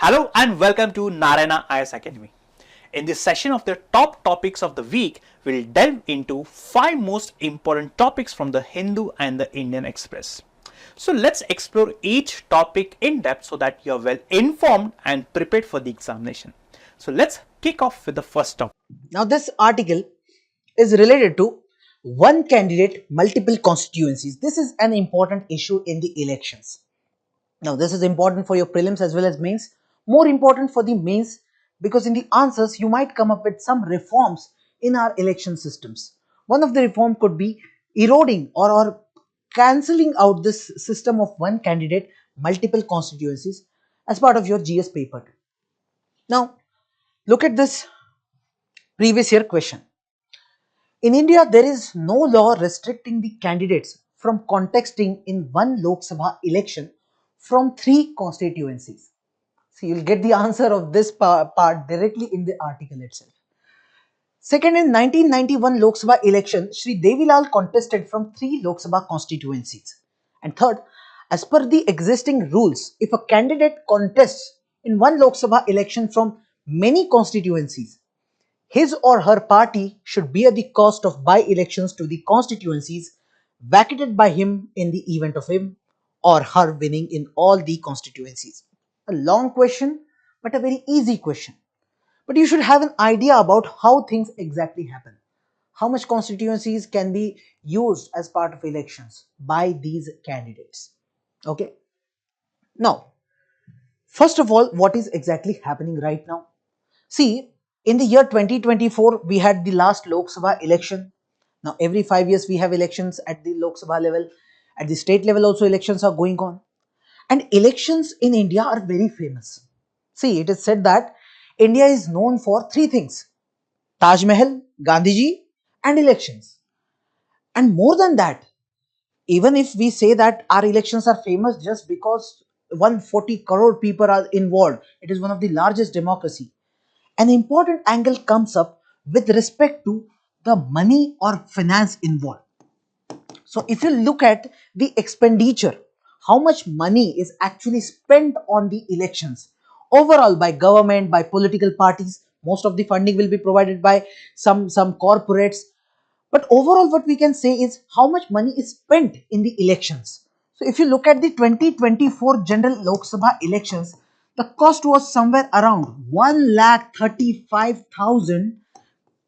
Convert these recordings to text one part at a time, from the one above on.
Hello and welcome to Narayana IAS Academy. In this session of the top topics of the week, we'll delve into 5 most important topics from the Hindu and the Indian Express. So let's explore each topic in depth so that you're well informed and prepared for the examination. So let's kick off with the first topic. Now, this article is related to one candidate, multiple constituencies. This is an important issue in the elections. Now, this is important for your prelims as well as mains. More important for the mains because in the answers you might come up with some reforms in our election systems. One of the reform could be eroding or cancelling out this system of one candidate, multiple constituencies as part of your GS paper. Now, look at this previous year question. In India, there is no law restricting the candidates from contesting in one Lok Sabha election from 3 constituencies. So you'll get the answer of this part directly in the article itself. Second, in 1991 Lok Sabha election, Shri Devilal contested from 3 Lok Sabha constituencies. And third, as per the existing rules, if a candidate contests in one Lok Sabha election from many constituencies, his or her party should bear the cost of by-elections to the constituencies vacated by him in the event of him or her winning in all the constituencies. A long question, but a very easy question. But you should have an idea about how things exactly happen. How much constituencies can be used as part of elections by these candidates. Okay. Now, first of all, what is exactly happening right now? See, in the year 2024, we had the last Lok Sabha election. Now, every 5 years, we have elections at the Lok Sabha level. At the state level also, elections are going on. And elections in India are very famous. See, it is said that India is known for 3 things. Taj Mahal, Gandhiji and elections. And more than that, even if we say that our elections are famous just because 140 crore people are involved, it is one of the largest democracy. An important angle comes up with respect to the money or finance involved. So if you look at the expenditure, how much money is actually spent on the elections overall by government, by political parties, most of the funding will be provided by some corporates. But overall what we can say is how much money is spent in the elections. So if you look at the 2024 general Lok Sabha elections, the cost was somewhere around 1,35,000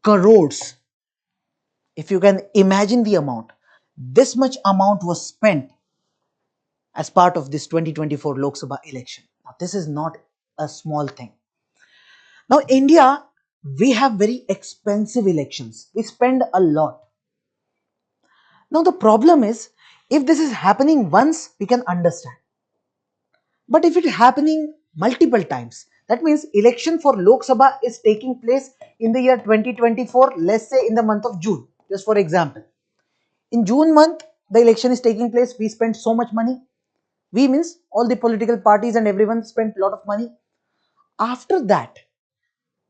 crores. If you can imagine the amount, this much amount was spent as part of this 2024 Lok Sabha election. Now, this is not a small thing. Now, India, we have very expensive elections. We spend a lot. Now, the problem is, if this is happening once, we can understand. But if it is happening multiple times, that means election for Lok Sabha is taking place in the year 2024, let's say in the month of June, just for example. In June month, the election is taking place, we spent so much money. We means all the political parties and everyone spent a lot of money. After that,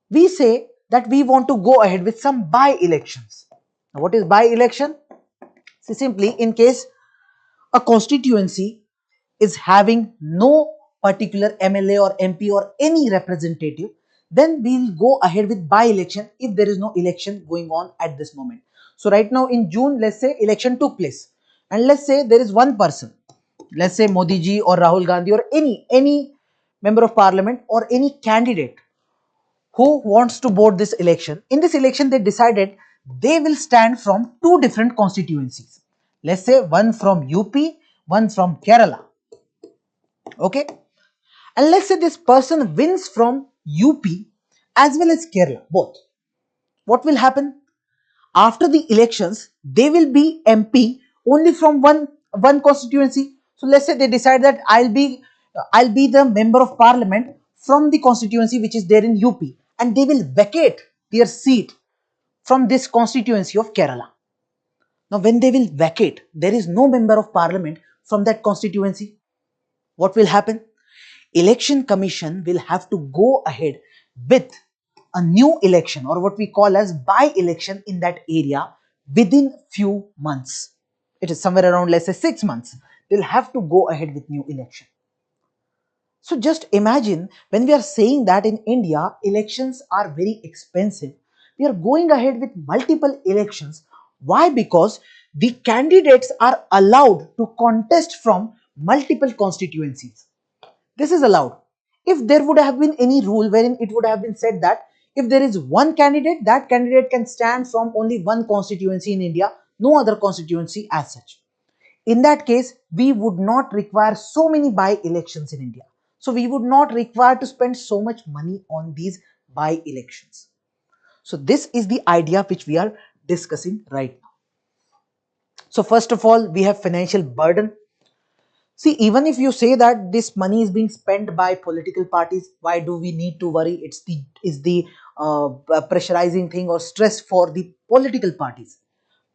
we say that we want to go ahead with some by-elections. Now, what is by-election? See, simply in case a constituency is having no particular MLA or MP or any representative, then we'll go ahead with by-election if there is no election going on at this moment. So right now in June, let's say election took place and let's say there is one person, let's say Modi ji or Rahul Gandhi or any member of parliament or any candidate who wants to board this election. In this election, they decided they will stand from 2 different constituencies. Let's say one from UP, one from Kerala. Okay. And let's say this person wins from UP as well as Kerala, both. What will happen? After the elections, they will be MP only from one constituency. So let's say they decide that I'll be the member of parliament from the constituency which is there in UP, and they will vacate their seat from this constituency of Kerala. Now, when they will vacate, there is no member of parliament from that constituency. What will happen? Election Commission will have to go ahead with a new election or what we call as by-election in that area within few months. It is somewhere around, let's say, 6 months. They'll have to go ahead with new election. So just imagine, when we are saying that in India elections are very expensive, we are going ahead with multiple elections. Why? Because the candidates are allowed to contest from multiple constituencies. This is allowed. If there would have been any rule wherein it would have been said that if there is one candidate, that candidate can stand from only one constituency in India, no other constituency as such. In that case, we would not require so many by elections in India. So we would not require to spend so much money on these by elections. So this is the idea which we are discussing right now. So first of all, we have financial burden. See, even if you say that this money is being spent by political parties, why do we need to worry? It's the pressurizing thing or stress for the political parties.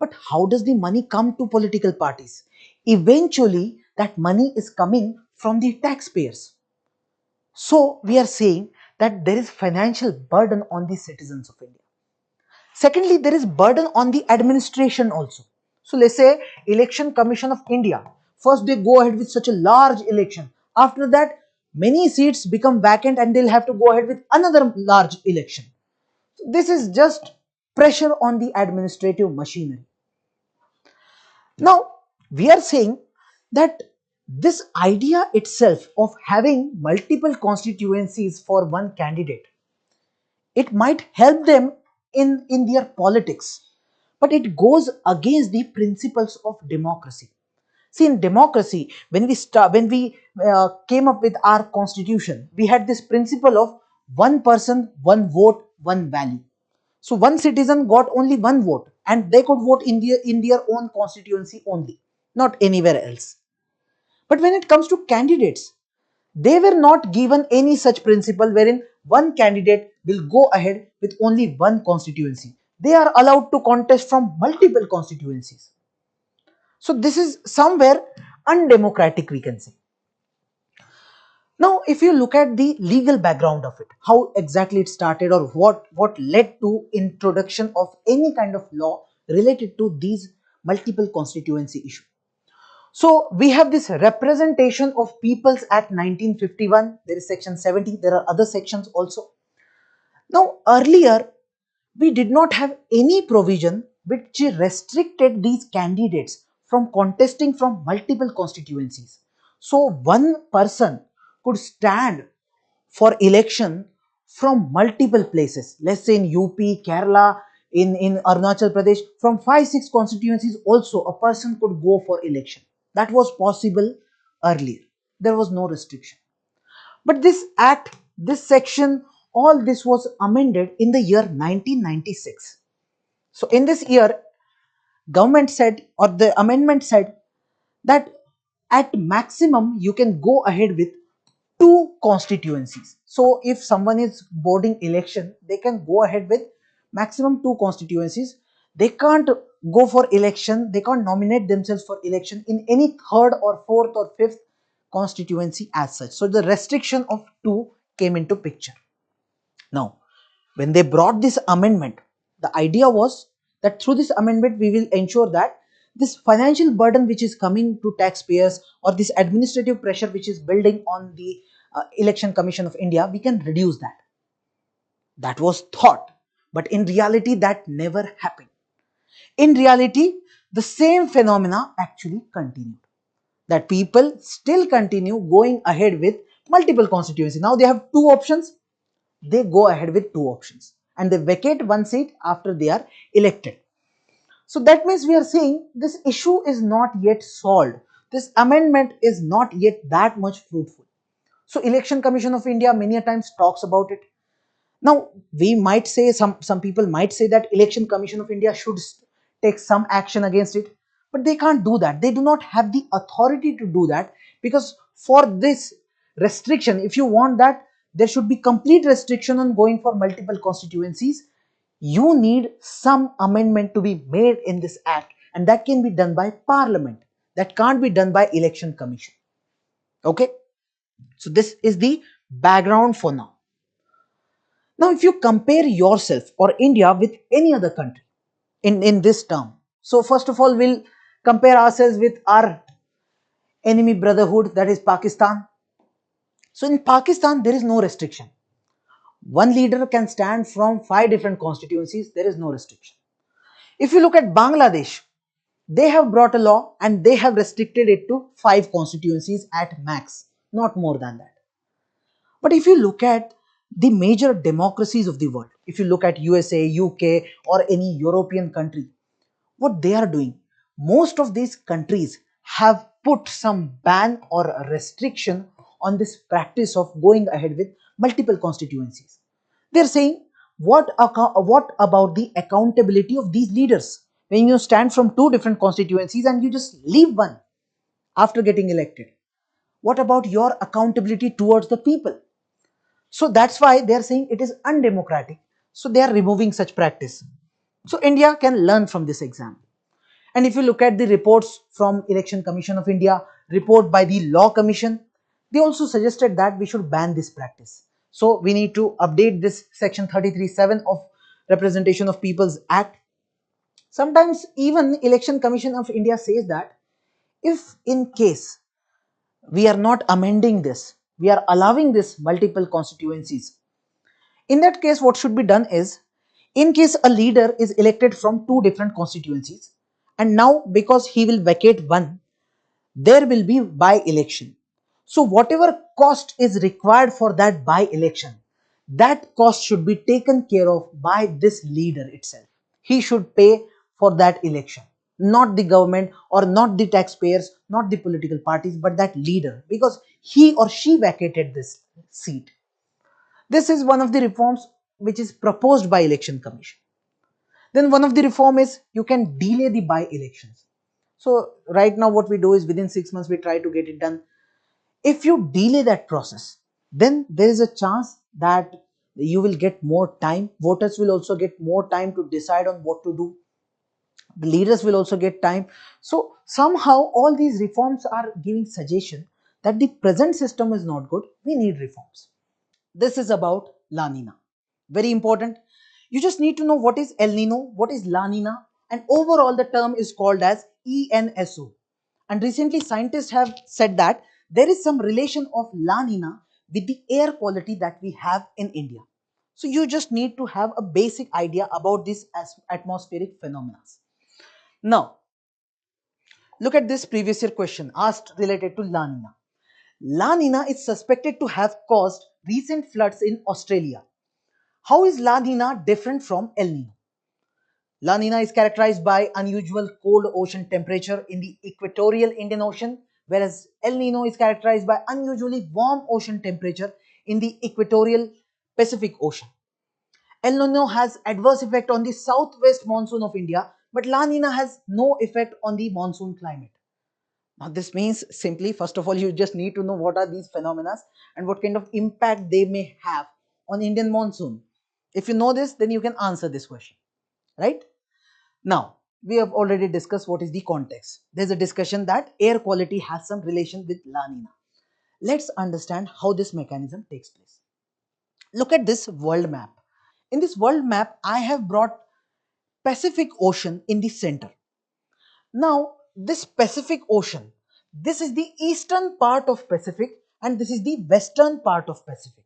But how does the money come to political parties? Eventually, that money is coming from the taxpayers. So we are saying that there is financial burden on the citizens of India. Secondly, there is burden on the administration also. So let's say Election Commission of India. First they go ahead with such a large election. After that, many seats become vacant and they'll have to go ahead with another large election. So this is just pressure on the administrative machinery. Now, we are saying that this idea itself of having multiple constituencies for one candidate, it might help them in their politics, but it goes against the principles of democracy. See, in democracy, when we came up with our constitution, we had this principle of one person, one vote, one value. So one citizen got only one vote and they could vote in their own constituency only, not anywhere else. But when it comes to candidates, they were not given any such principle wherein one candidate will go ahead with only one constituency. They are allowed to contest from multiple constituencies. So this is somewhere undemocratic, we can say. Now, if you look at the legal background of it, how exactly it started or what led to introduction of any kind of law related to these multiple constituency issue. So we have this Representation of Peoples Act 1951. There is section 70. There are other sections also. Now earlier we did not have any provision which restricted these candidates from contesting from multiple constituencies. So one person could stand for election from multiple places. Let's say in UP, Kerala, in Arunachal Pradesh, from 5-6 constituencies also a person could go for election. That was possible earlier. There was no restriction. But this act, this section, all this was amended in the year 1996. So in this year, government said, or the amendment said, that at maximum you can go ahead with two constituencies. So if someone is boarding election, they can go ahead with maximum two constituencies. They can't go for election, they can't nominate themselves for election in any third or fourth or fifth constituency as such. So the restriction of two came into picture. Now, when they brought this amendment, the idea was that through this amendment we will ensure that this financial burden which is coming to taxpayers or this administrative pressure which is building on the Election Commission of India, we can reduce that. That was thought, but in reality that never happened. In reality, the same phenomena actually continued. That people still continue going ahead with multiple constituencies. Now they have two options, they go ahead with two options and they vacate one seat after they are elected. So that means we are saying this issue is not yet solved. This amendment is not yet that much fruitful. So Election Commission of India many a times talks about it. Now we might say, some people might say that Election Commission of India should take some action against it, but they can't do that. They do not have the authority to do that, because for this restriction, if you want that there should be complete restriction on going for multiple constituencies, you need some amendment to be made in this act, and that can be done by Parliament. That can't be done by Election Commission. Okay, so this is the background for now. Now, if you compare yourself or India with any other country in this term, so first of all, we'll compare ourselves with our enemy brotherhood, that is Pakistan. So in Pakistan, there is no restriction. One leader can stand from 5 different constituencies. There is no restriction. If you look at Bangladesh, they have brought a law and they have restricted it to 5 constituencies at max, not more than that. But if you look at the major democracies of the world, if you look at USA, UK, or any European country, what they are doing, most of these countries have put some ban or a restriction on this practice of going ahead with multiple constituencies. They are saying, what about the accountability of these leaders? When you stand from 2 different constituencies and you just leave one after getting elected, what about your accountability towards the people? So that's why they are saying it is undemocratic. So they are removing such practice. So India can learn from this example. And if you look at the reports from Election Commission of India, report by the Law Commission, they also suggested that we should ban this practice. So we need to update this section 33(7) of Representation of People's Act. Sometimes even Election Commission of India says that if in case we are not amending this, we are allowing this multiple constituencies, in that case what should be done is, in case a leader is elected from 2 different constituencies and now because he will vacate one, there will be by election. So whatever cost is required for that by election, that cost should be taken care of by this leader itself. He should pay for that election, not the government or not the taxpayers, not the political parties, but that leader, because he or she vacated this seat. This is one of the reforms which is proposed by Election Commission. Then one of the reform is you can delay the by elections. So right now what we do is within 6 months we try to get it done. If you delay that process, then there is a chance that you will get more time. Voters will also get more time to decide on what to do. The leaders will also get time. So somehow all these reforms are giving suggestion that the present system is not good. We need reforms. This is about La Nina. Very important. You just need to know what is El Nino, what is La Nina, and overall the term is called as ENSO. And recently scientists have said that there is some relation of La Nina with the air quality that we have in India. So you just need to have a basic idea about this as atmospheric phenomena. Now, look at this previous year question asked related to La Nina. La Nina is suspected to have caused recent floods in Australia. How is La Nina different from El Nino? La Nina is characterized by unusual cold ocean temperature in the equatorial Indian Ocean, whereas El Nino is characterized by unusually warm ocean temperature in the equatorial Pacific Ocean. El Nino has adverse effect on the southwest monsoon of India, but La Nina has no effect on the monsoon climate. Now this means simply, first of all, you just need to know what are these phenomena and what kind of impact they may have on Indian monsoon. If you know this, then you can answer this question, right? Now, we have already discussed what is the context. There's a discussion that air quality has some relation with La Nina. Let's understand how this mechanism takes place. Look at this world map. In this world map, I have brought Pacific Ocean in the center. Now, this Pacific Ocean, this is the eastern part of Pacific and this is the western part of Pacific.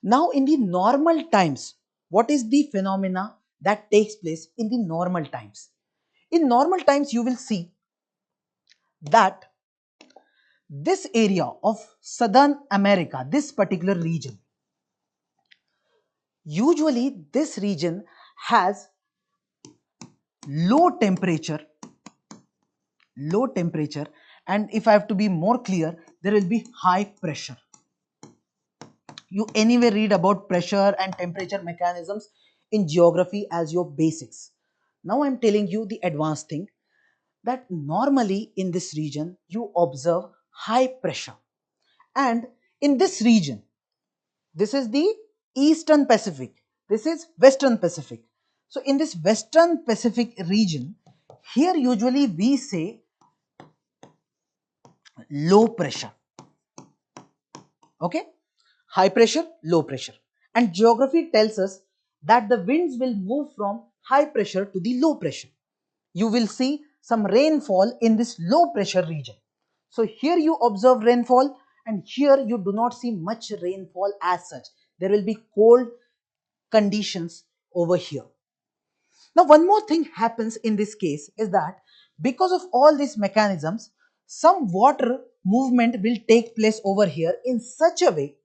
Now, in the normal times, what is the phenomena that takes place in the normal times? In normal times, you will see that this area of Southern America, this particular region, usually this region has low temperature, and if I have to be more clear, there will be high pressure. You anyway read about pressure and temperature mechanisms in geography as your basics. Now I am telling you the advanced thing, that normally in this region you observe high pressure, and in this region, this is the Eastern Pacific, this is Western Pacific. So in this Western Pacific region, here usually we say low pressure. Okay, high pressure, low pressure, and geography tells us that the winds will move from high pressure to the low pressure. You will see some rainfall in this low pressure region. So here you observe rainfall and here you do not see much rainfall as such. There will be cold conditions over here. Now, one more thing happens in this case is that because of all these mechanisms, some water movement will take place over here in such a way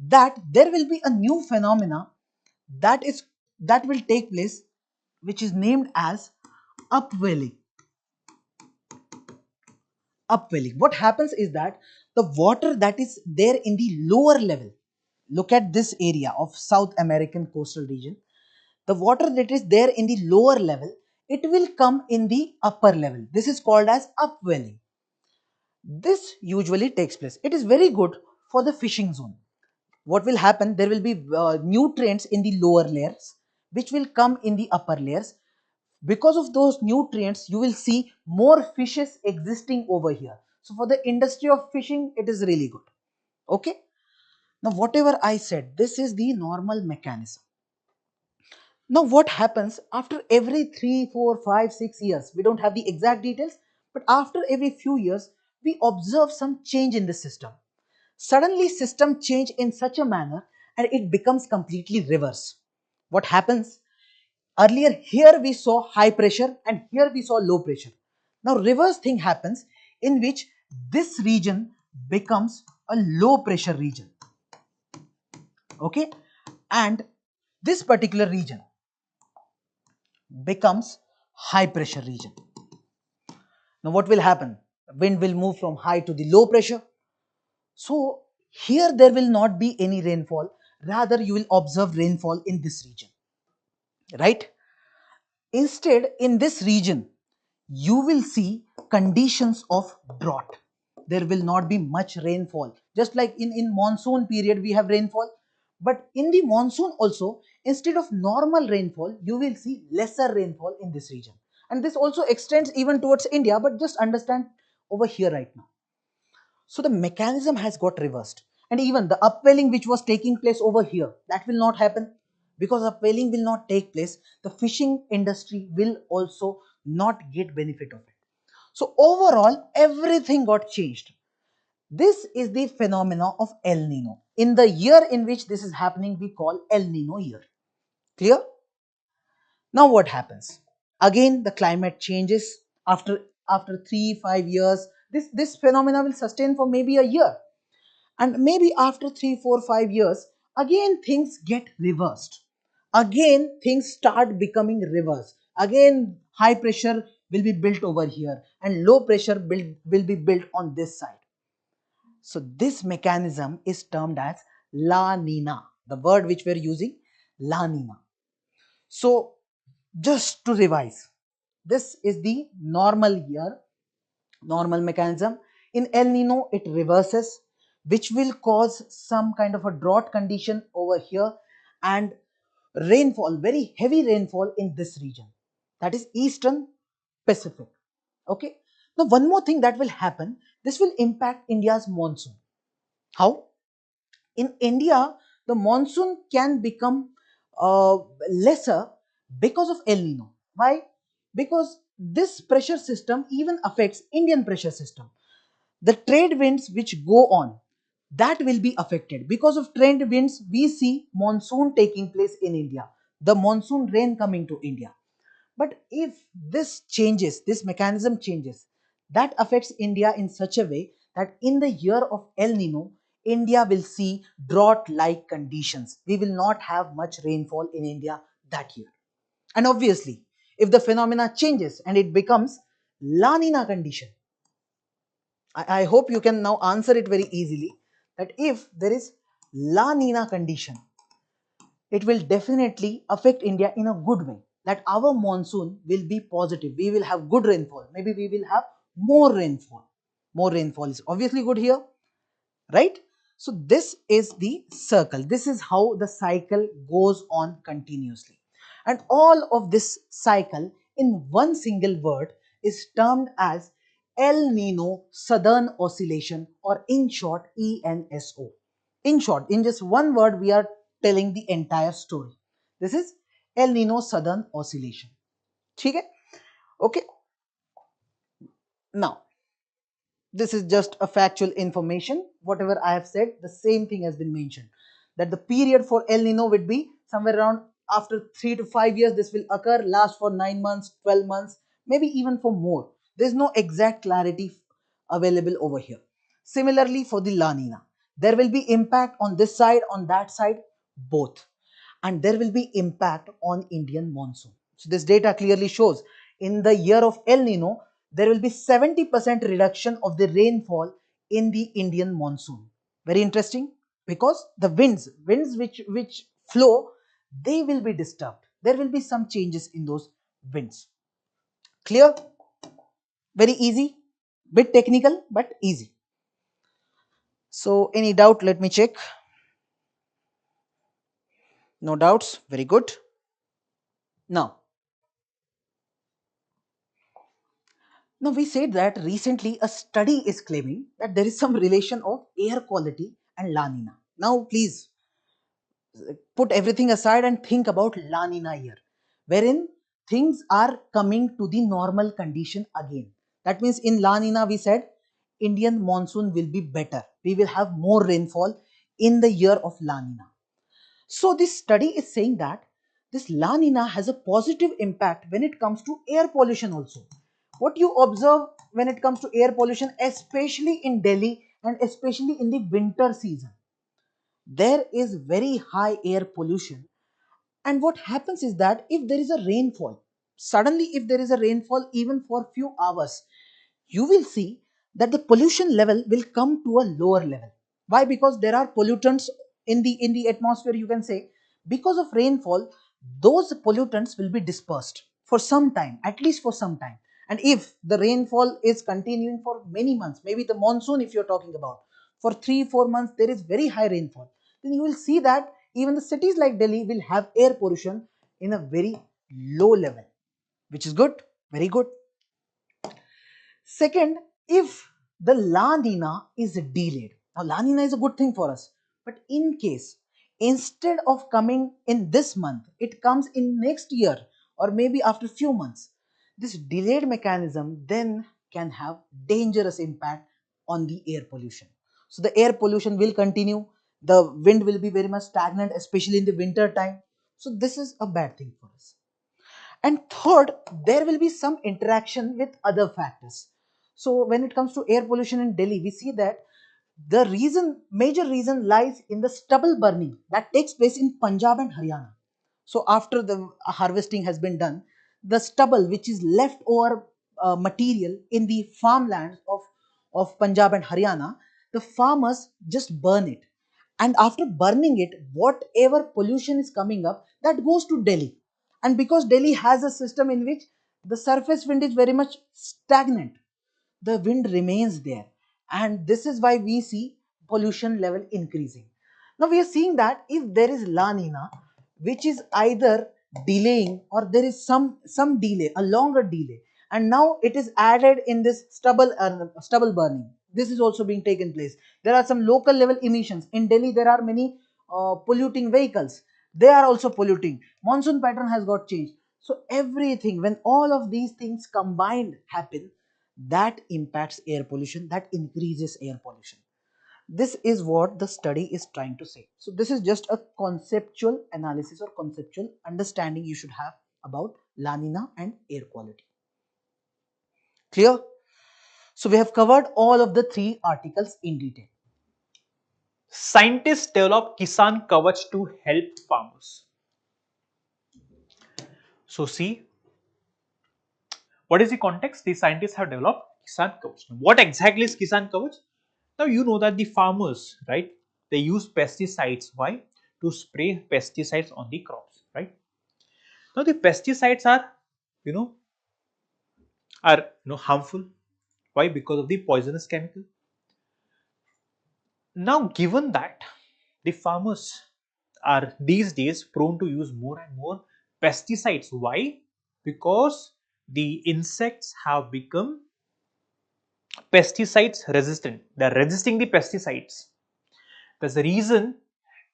that there will be a new phenomena that will take place, which is named as upwelling. Upwelling. What happens is that the water that is there in the lower level, look at this area of South American coastal region, the water that is there in the lower level, it will come in the upper level. This is called as upwelling. This usually takes place. It is very good for the fishing zone. What will happen? There will be nutrients in the lower layers which will come in the upper layers. Because of those nutrients, you will see more fishes existing over here. So for the industry of fishing, it is really good. Okay. Now, whatever I said, this is the normal mechanism. Now, what happens after every 3, 4, 5, 6 years? We don't have the exact details, but after every few years, we observe some change in the system. Suddenly, system change in such a manner and it becomes completely reverse. What happens? Earlier, here we saw high pressure and here we saw low pressure. Now, reverse thing happens in which this region becomes a low pressure region. Okay, and this particular region becomes high pressure region. Now what will happen? Wind will move from high to the low pressure. So here there will not be any rainfall. Rather you will observe rainfall in this region. Right? Instead, in this region, you will see conditions of drought. There will not be much rainfall. Just like in monsoon period, we have rainfall. But in the monsoon also, instead of normal rainfall, you will see lesser rainfall in this region. And this also extends even towards India, but just understand over here right now. So the mechanism has got reversed. And even the upwelling which was taking place over here, that will not happen. Because upwelling will not take place, the fishing industry will also not get benefit of it. So overall, everything got changed. This is the phenomena of El Nino. In the year in which this is happening, we call El Nino year. Clear? Now what happens? Again, the climate changes after 3-5 years. This phenomena will sustain for maybe a year. And maybe after 3-4-5 years, again things get reversed. Again things start becoming reverse. Again high pressure will be built over here and low pressure will be built on this side. So this mechanism is termed as La Nina, the word which we are using, La Nina. So just to revise, this is the normal year, normal mechanism. In El Nino, it reverses, which will cause some kind of a drought condition over here and rainfall, very heavy rainfall in this region, that is Eastern Pacific. Okay. Now, one more thing that will happen, this will impact India's monsoon. How? In India, the monsoon can become lesser because of El Nino. Why? Because this pressure system even affects Indian pressure system. The trade winds which go on, that will be affected. Because of trade winds, we see monsoon taking place in India, the monsoon rain coming to India. But if this changes, this mechanism changes, that affects India in such a way that in the year of El Nino, India will see drought-like conditions. We will not have much rainfall in India that year. And obviously, if the phenomena changes and it becomes La Nina condition, I hope you can now answer it very easily, that if there is La Nina condition, it will definitely affect India in a good way. That our monsoon will be positive. We will have good rainfall. Maybe we will have more rainfall. More rainfall is obviously good here, right? So this is the circle. This is how the cycle goes on continuously. And all of this cycle in one single word is termed as El Nino Southern Oscillation, or in short ENSO. In short, in just one word, we are telling the entire story. This is El Nino Southern Oscillation. Okay? Okay. Now, This is just a factual information. Whatever I have said, the same thing has been mentioned. That the period for El Nino would be somewhere around after 3 to 5 years. This will occur, last for 9 months, 12 months, maybe even for more. There is no exact clarity available over here. Similarly, for the La Nina, there will be impact on this side, on that side, both. And there will be impact on Indian monsoon. So this data clearly shows in the year of El Nino, there will be 70% reduction of the rainfall in the Indian monsoon. Very interesting, because the winds which flow, they will be disturbed. There will be some changes in those winds. Clear? Very easy, bit technical but easy. So any doubt, let me check. No doubts, very good. Now we said that recently a study is claiming that there is some relation of air quality and La Nina. Now please put everything aside and think about La Nina year, wherein things are coming to the normal condition again. That means in La Nina we said Indian monsoon will be better. We will have more rainfall in the year of La Nina. So this study is saying that this La Nina has a positive impact when it comes to air pollution also. What you observe when it comes to air pollution, especially in Delhi and especially in the winter season, there is very high air pollution. And what happens is that if there is a rainfall, suddenly if there is a rainfall even for few hours, you will see that the pollution level will come to a lower level. Why? Because there are pollutants in the atmosphere, you can say. Because of rainfall, those pollutants will be dispersed for some time, at least for some time. And if the rainfall is continuing for many months, maybe the monsoon, if you're talking about for 3-4 months, there is very high rainfall, then you will see that even the cities like Delhi will have air pollution in a very low level, which is good, very good. Second, if the La Nina is delayed, now La Nina is a good thing for us, but in case instead of coming in this month, it comes in next year or maybe after few months, this delayed mechanism then can have dangerous impact on the air pollution. So the air pollution will continue, the wind will be very much stagnant, especially in the winter time. So this is a bad thing for us. And third, there will be some interaction with other factors. So when it comes to air pollution in Delhi, we see that the major reason lies in the stubble burning that takes place in Punjab and Haryana. So after the harvesting has been done, the stubble which is left over material in the farmlands of Punjab and Haryana, the farmers just burn it. And after burning it, whatever pollution is coming up, that goes to Delhi. And because Delhi has a system in which the surface wind is very much stagnant, the wind remains there, and this is why we see pollution level increasing. Now we are seeing that if there is La Nina which is either delaying, or there is some delay, a longer delay, and now it is added in this stubble burning, this is also being taken place. There are some local level emissions in Delhi. There are many polluting vehicles, they are also polluting. Monsoon pattern has got changed. So everything, when all of these things combined happen, that impacts air pollution, that increases air pollution. This is what the study is trying to say. So this is just a conceptual analysis or conceptual understanding you should have about La Nina and air quality. Clear? So we have covered all of the 3 articles in detail. Scientists develop Kisan Kavach to help farmers. So see, what is the context? The scientists have developed Kisan Kavach. What exactly is Kisan Kavach? Now you know that the farmers, right, they use pesticides. Why? To spray pesticides on the crops, right? Now the pesticides are, you know, harmful. Why? Because of the poisonous chemical. Now given that the farmers are these days prone to use more and more pesticides. Why? Because the insects have become pesticides resistant. They are resisting the pesticides. That's the reason,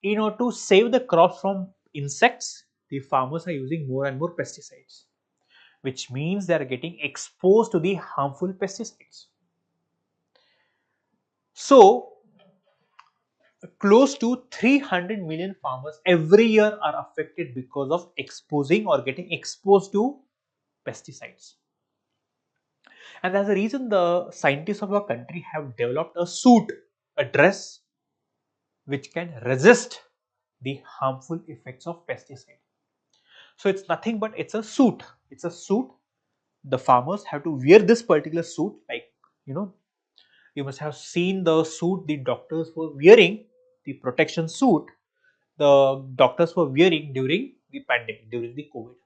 in order to save the crops from insects, the farmers are using more and more pesticides, which means they are getting exposed to the harmful pesticides. So close to 300 million farmers every year are affected because of exposing or getting exposed to pesticides. And that's the reason the scientists of our country have developed a suit, a dress which can resist the harmful effects of pesticide. So it's nothing but it's a suit. It's a suit. The farmers have to wear this particular suit, like, you know, you must have seen the suit the doctors were wearing, the protection suit the doctors were wearing during the pandemic, during the COVID.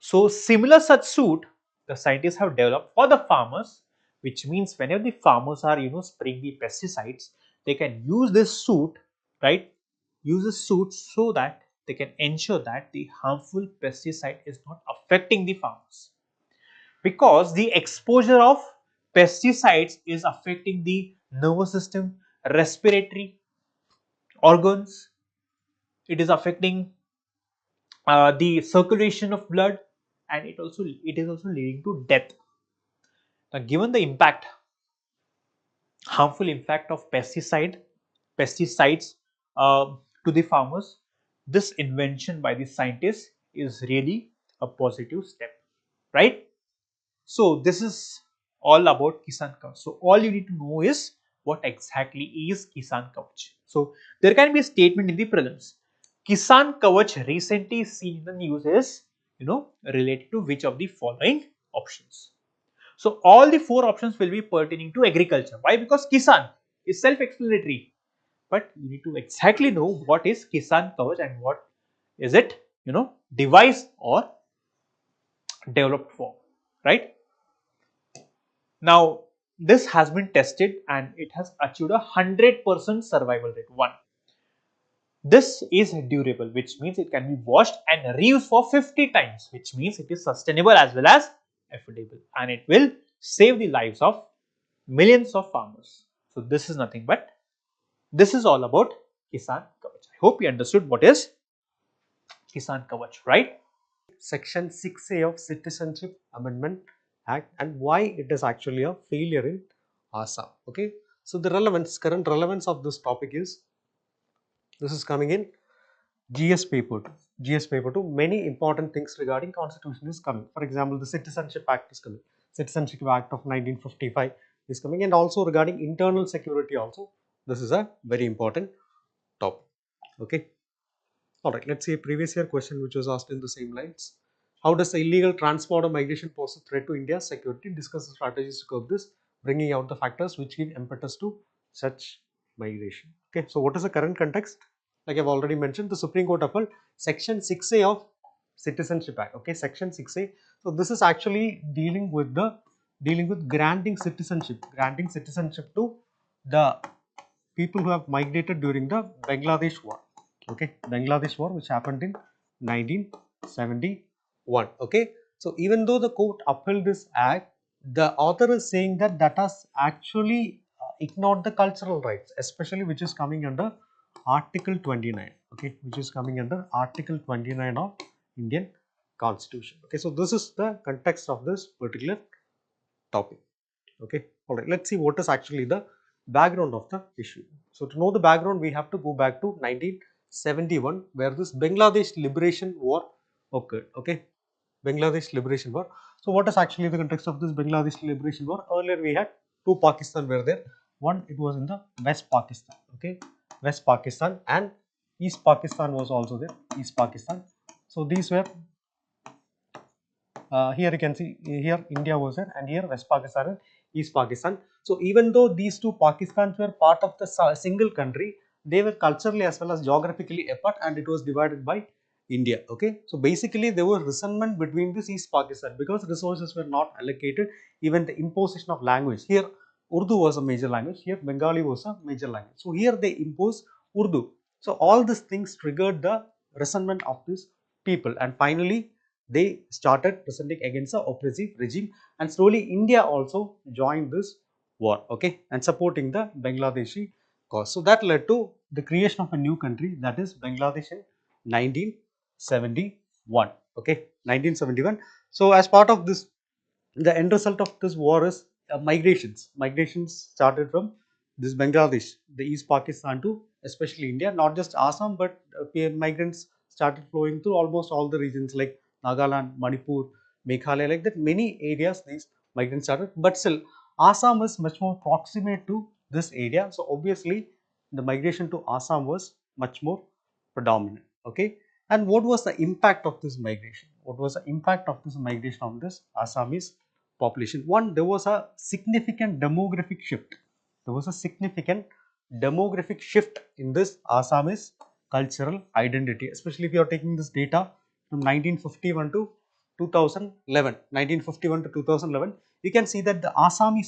So similar such suit the scientists have developed for the farmers, which means whenever the farmers are, spraying the pesticides, they can use this suit, right? Use this suit so that they can ensure that the harmful pesticide is not affecting the farmers, because the exposure of pesticides is affecting the nervous system, respiratory organs. It is affecting the circulation of blood, and it is also leading to death. Now, given the impact, harmful impact of pesticides to the farmers, this invention by the scientists is really a positive step, right? So this is all about Kisan Kavach. So all you need to know is what exactly is Kisan Kavach. So there can be a statement in the prelims. Kisan Kavach recently seen in the news is, related to which of the following options. So all the four options will be pertaining to agriculture. Why? Because Kisan is self-explanatory. But you need to exactly know what is Kisan Kavach and what is it, devised or developed for, right? Now, this has been tested and it has achieved a 100% survival rate. One, this is durable, which means it can be washed and reused for 50 times, which means it is sustainable as well as affordable, and it will save the lives of millions of farmers. So this is nothing but, this is all about Kisan Kavach. I hope you understood what is Kisan Kavach, right? Section 6A of Citizenship Amendment Act and why it is actually a failure in Assam. Okay, so the current relevance of this topic is, this is coming in GS paper 2. GS paper 2, many important things regarding constitution is coming. For example, the Citizenship Act is coming. Citizenship Act of 1955 is coming, and also regarding internal security also. This is a very important topic. Okay. Alright, let's see a previous year question which was asked in the same lines. How does the illegal transport or migration pose a threat to India's security? Discuss the strategies to curb this, bringing out the factors which give impetus to such migration. Okay, so what is the current context? Like I've already mentioned, the Supreme Court upheld Section 6A of Citizenship Act. Okay, Section 6A. So this is actually dealing with granting citizenship to the people who have migrated during the Bangladesh War. Okay, Bangladesh War, which happened in 1971. Okay, so even though the court upheld this act, the author is saying that that has actually ignored the cultural rights, especially which is coming under Article 29. Okay, which is coming under Article 29 of Indian Constitution. Okay, so this is the context of this particular topic. Okay, all right, let's see what is actually the background of the issue. So to know the background, we have to go back to 1971, where this Bangladesh Liberation War occurred. Okay, Bangladesh Liberation War. So what is actually the context of this Bangladesh Liberation War? Earlier we had two Pakistan were there. One, it was in the West Pakistan. Okay, West Pakistan, and East Pakistan was also there. East Pakistan. So these were here you can see, here India was there, and here West Pakistan and East Pakistan. So even though these two Pakistans were part of the single country, they were culturally as well as geographically apart, and it was divided by India. Okay, so basically there was resentment between this East Pakistan because resources were not allocated. Even the imposition of language, here Urdu was a major language, here Bengali was a major language. So here they imposed Urdu. So all these things triggered the resentment of these people, and finally they started presenting against the oppressive regime, and slowly India also joined this war, okay, and supporting the Bangladeshi cause. So that led to the creation of a new country, that is Bangladesh in 1971, okay, 1971. So as part of this, the end result of this war is migrations. Migrations started from this Bangladesh, the East Pakistan to especially India, not just Assam, but migrants started flowing through almost all the regions like Nagaland, Manipur, Meghalaya, like that many areas these migrants started, but still Assam is much more proximate to this area, so obviously the migration to Assam was much more predominant. Okay, and what was the impact of this migration? What was the impact of this migration on this Assamese population? One, there was a significant demographic shift. There was a significant demographic shift in this Assamese cultural identity, especially if you are taking this data from 1951 to 2011. 1951 to 2011, you can see that the Assamese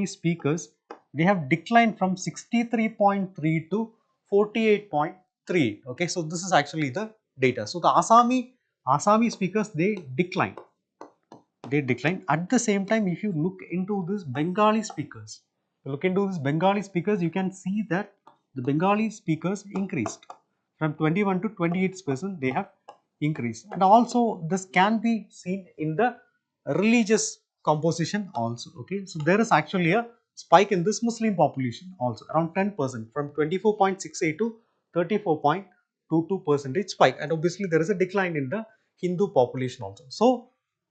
speakers, they have declined from 63.3 to 48.3. Okay, so this is actually the data. So the Assamese speakers, they decline. At the same time, if you look into this Bengali speakers, you can see that the Bengali speakers increased from 21 to 28%. They have increased, and also this can be seen in the religious composition also. Okay, so there is actually a spike in this Muslim population also, around 10%, from 24.68 to 34.22% spike, and obviously there is a decline in the Hindu population also. So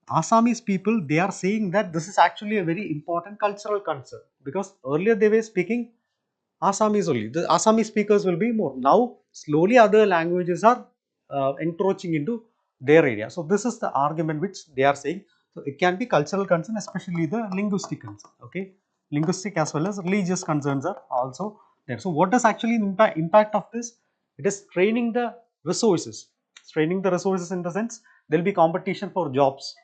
Assamese people, they are saying that this is actually a very important cultural concern, because earlier they were speaking Assamese only. The Assamese speakers will be more. Now slowly other languages are encroaching into their area. So this is the argument which they are saying. So it can be cultural concern, especially the linguistic concern. Okay, linguistic as well as religious concerns are also there. So what is actually the impact of this? It is straining the resources. Straining the resources in the sense there will be competition for jobs.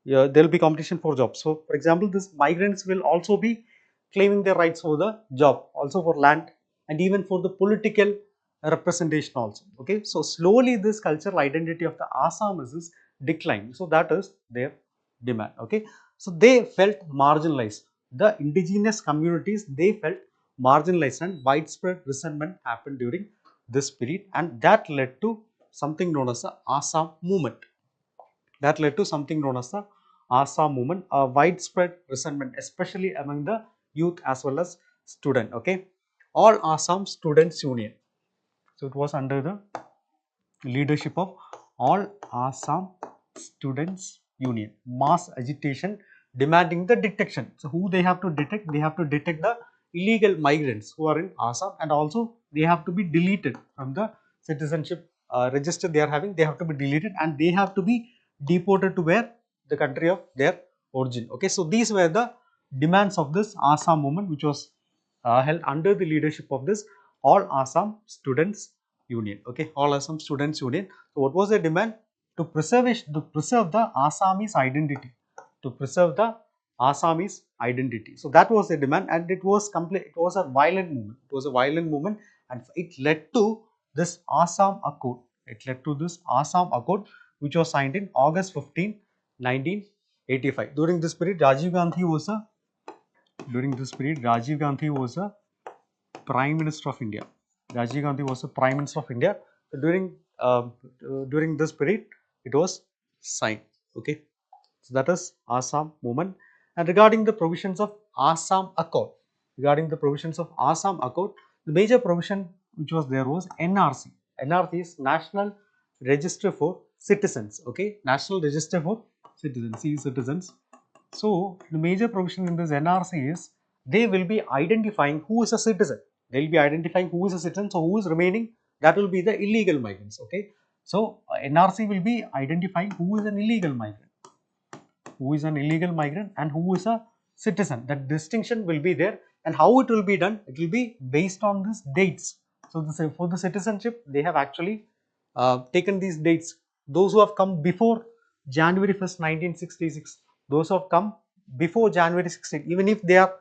Yeah, there will be competition for jobs. So for example, this migrants will also be claiming their rights for the job, also for land, and even for the political representation also. Okay, so slowly this cultural identity of the Assamese is declining. So that is their demand. Okay, so they felt marginalized. The indigenous communities, they felt marginalized, and widespread resentment happened during this period, and that led to something known as the Assam movement. That led to something known as the Assam movement, a widespread resentment, especially among the youth as well as student. Okay, All Assam Students Union. So it was under the leadership of All Assam Students Union. Mass agitation demanding the detection. So who they have to detect? They have to detect the illegal migrants who are in Assam, and also they have to be deleted from the citizenship register they are having. They have to be deleted, and they have to be deported to where? The country of their origin. Okay, so these were the demands of this Assam movement, which was held under the leadership of this All Assam Students Union. Okay, All Assam Students Union. So what was the demand? To preserve the Assamese identity. To preserve the Assamese identity. So that was the demand, and it was complete. It was a violent movement. It was a violent movement, and it led to this Assam Accord. It led to this Assam Accord, which was signed in August 15, 1985. During this period, Rajiv Gandhi was a Prime Minister of India. Rajiv Gandhi was the Prime Minister of India. So during this period, it was signed. Okay, so that is Assam movement. And regarding the provisions of Assam Accord, the major provision which was there was NRC. NRC is National Register for Citizens. Okay, National Register for Citizens. So the major provision in this NRC is they will be identifying who is a citizen. They will be identifying who is a citizen. So who is remaining? That will be the illegal migrants. Okay. So NRC will be identifying who is an illegal migrant, and who is a citizen. That distinction will be there, and how it will be done? It will be based on these dates. So for the citizenship, they have actually taken these dates. Those who have come before January 1st, 1966, those who have come before January 16th, even if they are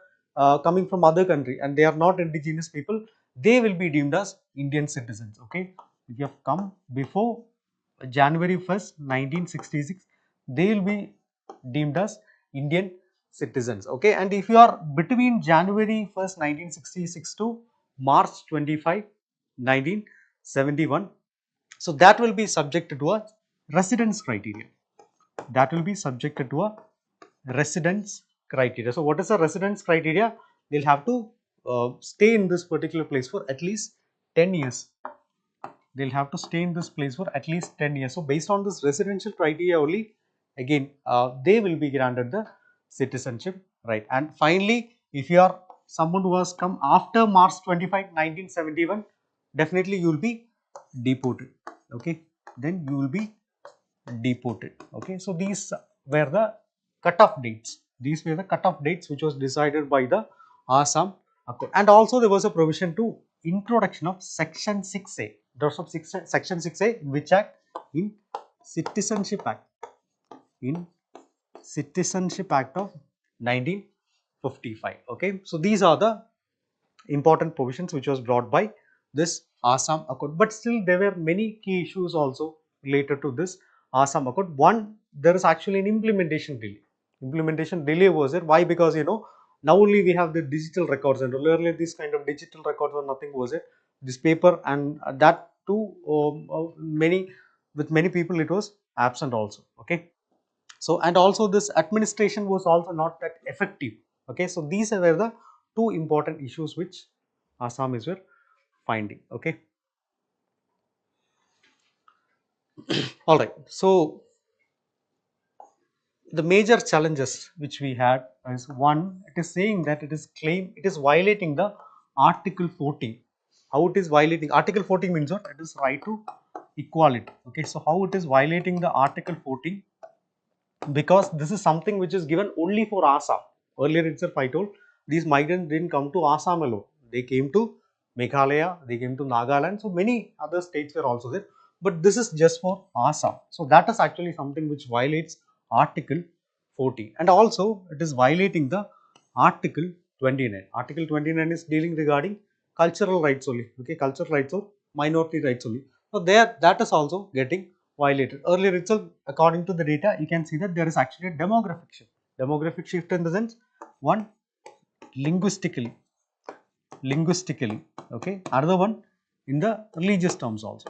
coming from other country and they are not indigenous people, they will be deemed as Indian citizens. Okay, if you have come before January 1st, 1966, they will be deemed as Indian citizens. Okay, and if you are between January 1st, 1966 to March 25, 1971, so that will be subjected to a residence criteria. So what is the residence criteria? they'll have to stay in this particular place for at least 10 years. They'll have to stay in this place for at least 10 years. So based on this residential criteria only, again, they will be granted the citizenship, right? And finally, if you are someone who has come after March 25, 1971, definitely you will be deported, okay? Then you will be deported, okay? So these were the cutoff dates. These were the cutoff dates which was decided by the Assam Accord. And also there was a provision to introduction of Section 6A. There was Section 6A in which act? In Citizenship Act. In Citizenship Act of 1955. Okay, so these are the important provisions which was brought by this Assam Accord. But still there were many key issues also related to this Assam Accord. One, there is actually an implementation delay. Implementation delay was there. Why? Because now only we have the digital records, and earlier this kind of digital records or nothing was it. This paper, and that too with many people it was absent also. Okay. So, and also this administration was also not that effective. Okay. So these were the two important issues which Assamese were finding. Okay. All right. So the major challenges which we had is, one, it is saying that it is violating the Article 14. How it is violating? Article 14 means what? It is right to equality. Okay. So how it is violating the Article 14? Because this is something which is given only for Assam. Earlier itself I told, these migrants didn't come to Assam alone. They came to Meghalaya, they came to Nagaland, so many other states were also there. But this is just for Assam. So that is actually something which violates Article 14. And also it is violating the Article 29. Article 29 is dealing regarding cultural rights only. Okay, cultural rights or minority rights only. So there, that is also getting violated. Earlier itself, according to the data, you can see that there is actually a demographic shift. Demographic shift in the sense, one, linguistically, okay. Another one in the religious terms also.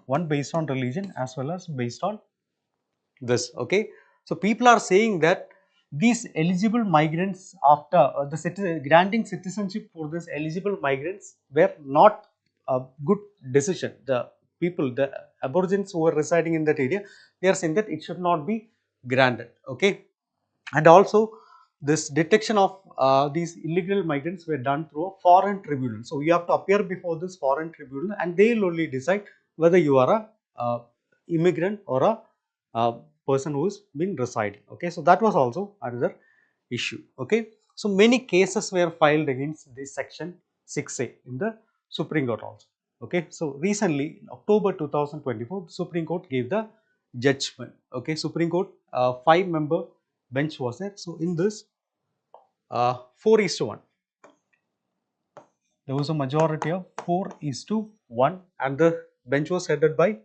One based on religion as well as based on this, okay. So people are saying that these eligible migrants, after granting citizenship for this eligible migrants, were not a good decision. The people, the aborigines who were residing in that area, they are saying that it should not be granted, okay. And also this detection of these illegal migrants were done through a foreign tribunal. So you have to appear before this foreign tribunal, and they will only decide whether you are a immigrant or a person who has been residing. Okay, so that was also another issue. Okay, so many cases were filed against this Section 6A in the Supreme Court also. Okay, so recently in October 2024, the Supreme Court gave the judgment. Okay, Supreme Court 5-member bench was there. So in this 4:1, there was a majority of 4:1, and the bench was headed by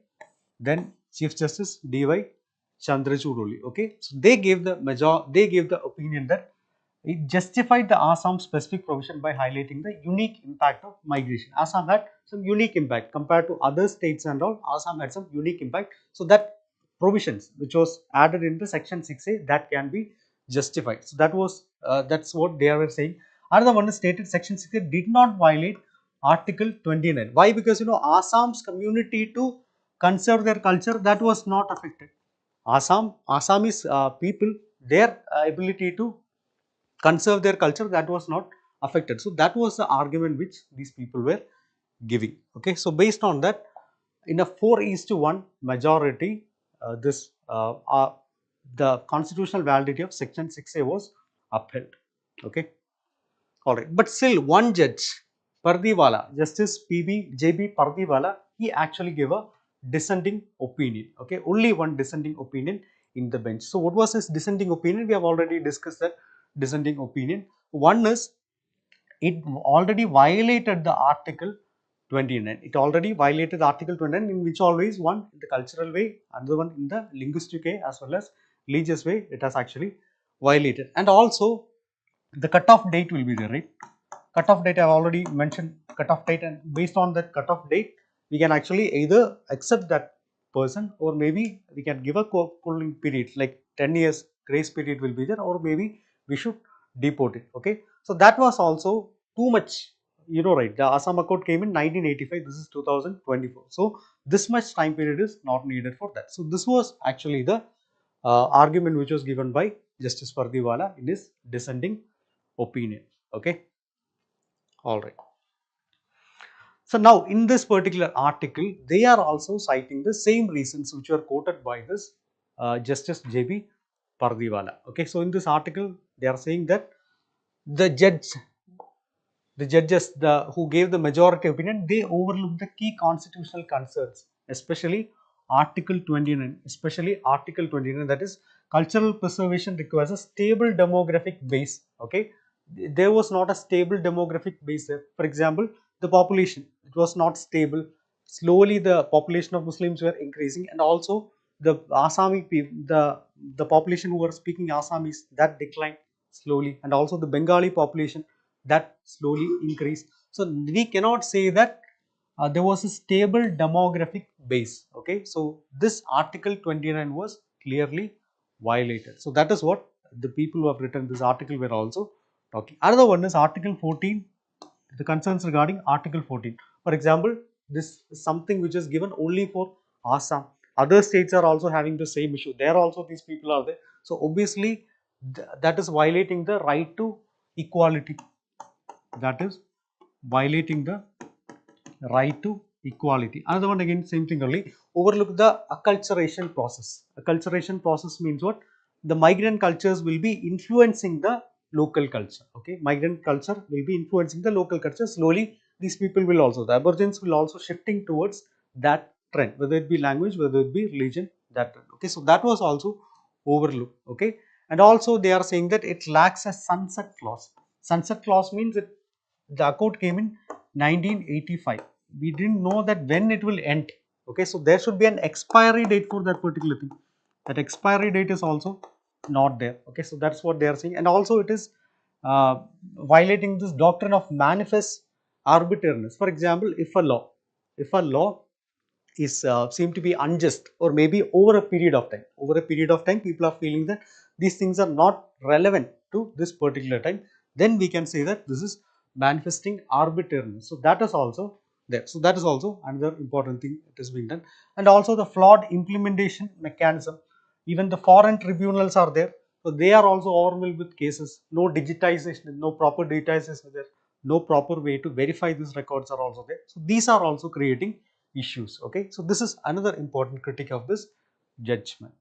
then Chief Justice D.Y. Chandrachud. Okay, so they gave the opinion that it justified the Assam specific provision by highlighting the unique impact of migration. Assam had some unique impact compared to other states and all. Assam had some unique impact. So that provisions which was added in the Section 6A, that can be justified. So that was that's what they were saying. Another one is stated Section 6A did not violate Article 29. Why? Because Assam's community to conserve their culture, that was not affected. Assamese people, their ability to conserve their culture, that was not affected. So that was the argument which these people were giving. Okay, so based on that, in a 4:1 majority, the constitutional validity of Section 6A was upheld. Okay, all right, but still one judge, Pardiwala, Justice J.B. Pardiwala, he actually gave a dissenting opinion. Okay, only one dissenting opinion in the bench. So what was his dissenting opinion? We have already discussed that dissenting opinion. One is, it already violated the Article 29. It already violated Article 29, in which always, one in the cultural way, another one in the linguistic way as well as religious way, it has actually violated. And also the cutoff date will be there, right? Cutoff date I have already mentioned, cutoff date, and based on that cutoff date, we can actually either accept that person, or maybe we can give a cooling period, like 10 years grace period will be there, or maybe we should deported. Okay, so that was also too much, you know, right? The Assam Accord came in 1985. This is 2024. So this much time period is not needed for that. So this was actually the argument which was given by Justice Pardiwala in his dissenting opinion. Okay, all right. So now in this particular article, they are also citing the same reasons which were quoted by this Justice J.B. Pardiwala. Okay, so in this article, they are saying that the judges who gave the majority opinion, they overlooked the key constitutional concerns, especially Article 29, that is cultural preservation requires a stable demographic base. Okay, there was not a stable demographic base there. For example, the population, it was not stable. Slowly the population of Muslims were increasing, and also the Assami people, the population who were speaking Assamese, that declined slowly, and also the Bengali population, that slowly increased. So we cannot say that there was a stable demographic base. Okay, so this Article 29 was clearly violated. So that is what the people who have written this article were also talking. Another one is Article 14, the concerns regarding Article 14. For example, this is something which is given only for Assam. Other states are also having the same issue. There also these people are there. So obviously that is violating the right to equality. That is violating the right to equality. Another one, again same thing only, overlook the acculturation process. Acculturation process means what? The migrant cultures will be influencing the local culture. Okay, migrant culture will be influencing the local culture. Slowly these people will also, the aborigines will also shifting towards that trend, whether it be language, whether it be religion, that trend. Okay, so that was also overlooked. Okay, and also they are saying that it lacks a sunset clause. Sunset clause means it, the accord came in 1985. We didn't know that when it will end. Okay, so there should be an expiry date for that particular thing. That expiry date is also not there. Okay, so that's what they are saying, and also it is violating this doctrine of manifest arbitrariness. For example, if a law is seem to be unjust, or maybe over a period of time, people are feeling that these things are not relevant to this particular time, then we can say that this is manifesting arbitrariness. So that is also there. So that is also another important thing that is being done. And also the flawed implementation mechanism. Even the foreign tribunals are there, so they are also overwhelmed with cases. No digitization, no proper digitization is there, no proper way to verify these records are also there. So these are also creating issues. Okay, so this is another important critique of this judgment.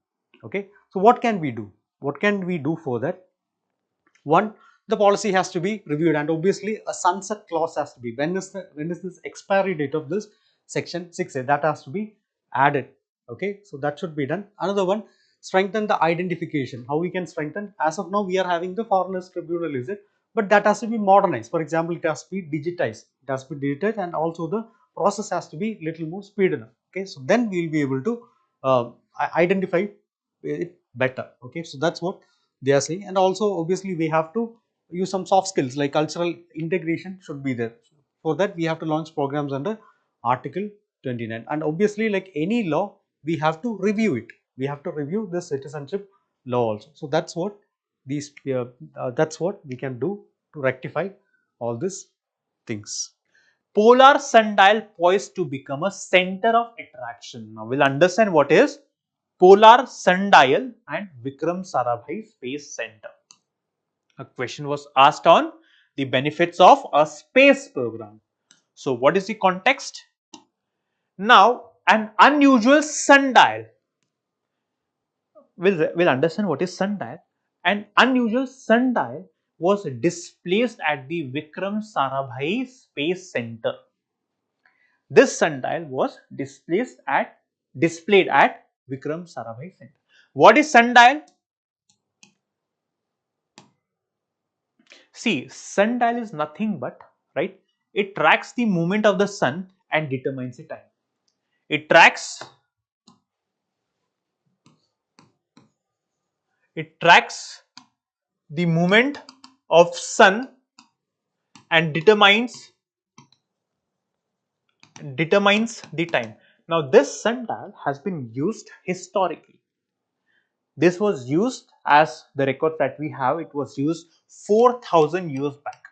Okay, so what can we do? What can we do for that? One, the policy has to be reviewed, and obviously a sunset clause has to be, when is this expiry date of this section 6A, that has to be added. Okay, so that should be done. Another one, strengthen the identification. How we can strengthen? As of now we are having the foreigners tribunal, is it, but that has to be modernized. For example, it has to be digitized, and also the process has to be little more speeded up. Okay, so then we will be able to identify it better. Okay, so that's what they are saying. And also obviously we have to use some soft skills like cultural integration should be there. For that we have to launch programs under Article 29, and obviously like any law we have to review it. We have to review the citizenship law also. So that's what these that's what we can do to rectify all these things. Polar sundial poised to become a center of attraction. Now we'll understand what is Polar Sundial and Vikram Sarabhai Space Center. A question was asked on the benefits of a space program. So what is the context? Now an unusual sundial. We'll understand what is sundial. An unusual sundial was displaced at the Vikram Sarabhai Space Center. This sundial was displayed at Vikram Sarabhai Center. What is sundial? See, sundial is nothing but, right? It tracks the movement of the sun and determines the time. It tracks the movement of sun and determines the time. Now this sundial has been used historically. This was used, as the record that we have, it was used 4,000 years back.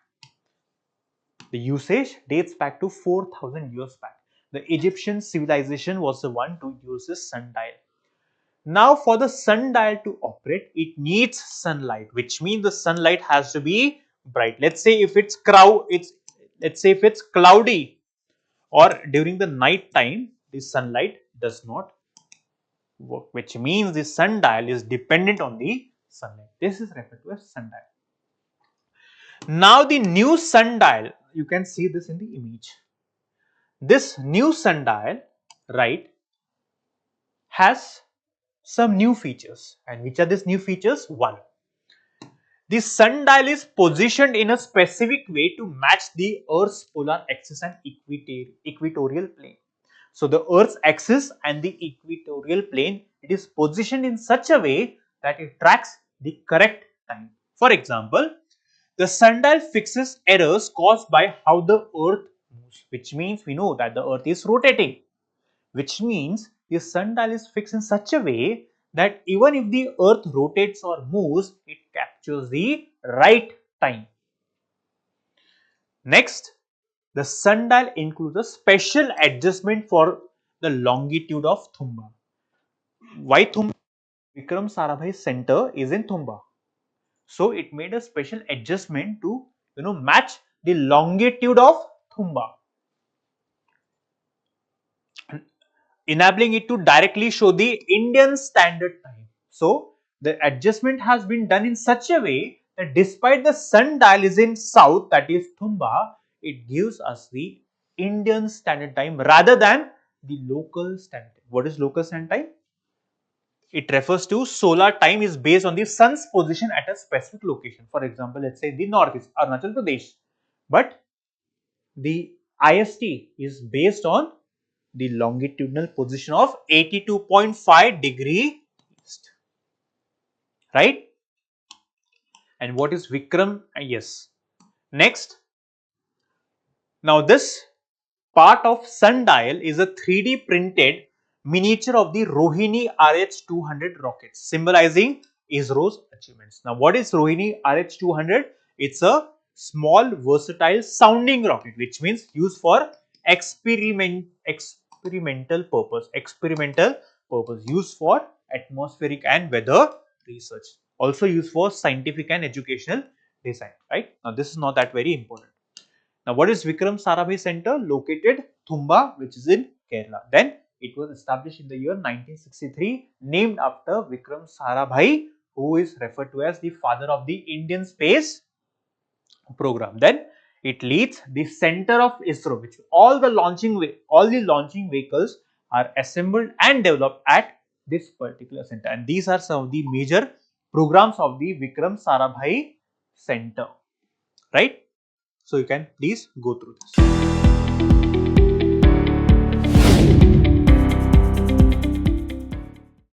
The usage dates back to 4,000 years back. The Egyptian civilization was the one to use this sundial. Now for the sundial to operate, it needs sunlight, which means the sunlight has to be bright. Let's say if it's cloudy or during the night time, the sunlight does not work, which means the sundial is dependent on the sunlight. This is referred to as sundial. Now the new sundial, you can see this in the image. This new sundial, right, has some new features. And which are these new features? One, the sundial is positioned in a specific way to match the Earth's polar axis and equatorial plane. So the Earth's axis and the equatorial plane, it is positioned in such a way that it tracks the correct time. For example, the sundial fixes errors caused by how the Earth moves, which means we know that the Earth is rotating, which means the sundial is fixed in such a way that even if the Earth rotates or moves, it captures the right time. Next, the sundial includes a special adjustment for the longitude of Thumba. Why Thumba? Vikram Sarabhai Center is in Thumba. So it made a special adjustment to match the longitude of Thumba, enabling it to directly show the Indian Standard Time. So the adjustment has been done in such a way that despite the sundial is in south, that is Thumba, it gives us the Indian Standard Time rather than the local standard time. What is local standard time? It refers to solar time is based on the sun's position at a specific location. For example, let's say the north is Arunachal Pradesh, but the IST is based on the longitudinal position of 82.5 degree east, right? And what is Vikram? Yes. Next, now this part of sundial is a 3D printed miniature of the Rohini RH-200 rockets, symbolizing ISRO's achievements. Now, what is Rohini RH-200? It's a small versatile sounding rocket, which means used for experimental purpose, used for atmospheric and weather research, also used for scientific and educational design, right? Now, this is not that very important. Now, what is Vikram Sarabhai Center? Located Thumba, which is in Kerala. Then it was established in the year 1963, named after Vikram Sarabhai, who is referred to as the father of the Indian space program. Then it leads the center of ISRO, which all the launching vehicles are assembled and developed at this particular center. And these are some of the major programs of the Vikram Sarabhai Center, right? So you can please go through this.